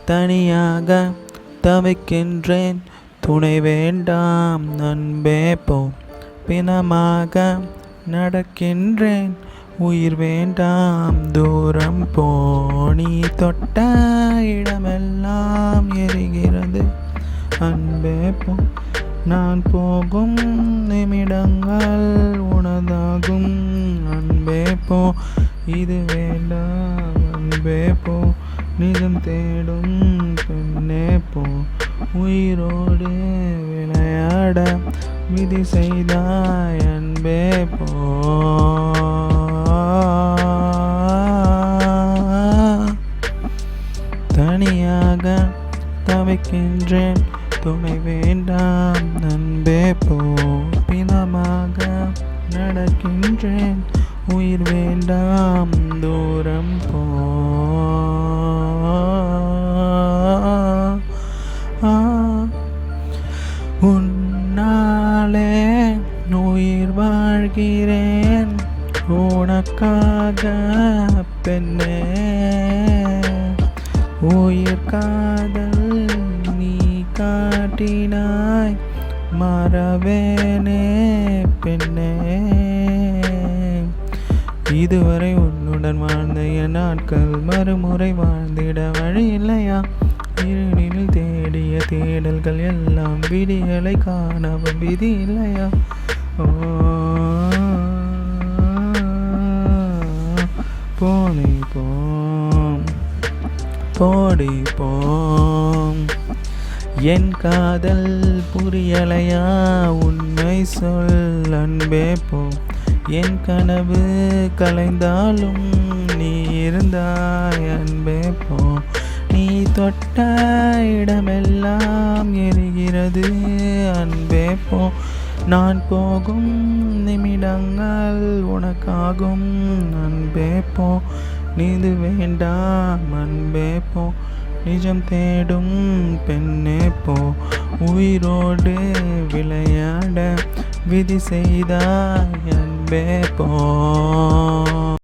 தனியாக தவிக்கின்றேன் துணை வேண்டாம் அன்பே போ. பிணமாக நடக்கின்றேன் உயிர் வேண்டாம் தூரம் போ. நீ தொட்ட இடமெல்லாம் எரிகிறது அன்பே போ. நான் போகும் நிமிடங்கள் உனதாகும் அன்பே போ. இது வேண்டாம் அன்பே போ. நிஜம் தேடும் பெண்ணே போ. உயிரோடு விளையாட விதி செய்தாய் அன்பே போ. தனியாக தவிக்கின்றேன் துணை வேண்டாம் அன்பே போ. பிணமாக நடக்கின்றேன் உயிர் வேண்டாம் தூரம் போ. உன்னாலே உயிர் வாழ்கிறேன் உனக்காக பெண்ணே. உயிர் காதல் நீ காட்டினாய் மறவேனே பெண்ணே. இதுவரை உன்னுடன் வாழ்ந்த என் நாட்கள் மறுமுறை வாழ்ந்திட வழி இல்லையா? இருளில் தேடிய தேடல்கள் எல்லாம் விடியலை காணவும் விதி இல்லையா? போனே போம் போடி போம். என் காதல் புரியலையா? உண்மை சொல் அன்பே போ. என் கனவு கலைந்தாலும் நீ இருந்தாய் அன்பே போ. நீ தொட்ட இடமெல்லாம் எரிகிறது அன்பே போ. நான் போகும் நிமிடங்கள் உனக்காகும் அன்பே போ. நீது வேண்டாம் அன்பே போ. நிஜம் தேடும் பெண்ணே போ. உயிரோடு விளையாட விதி செய்தாய் அன்பே போ.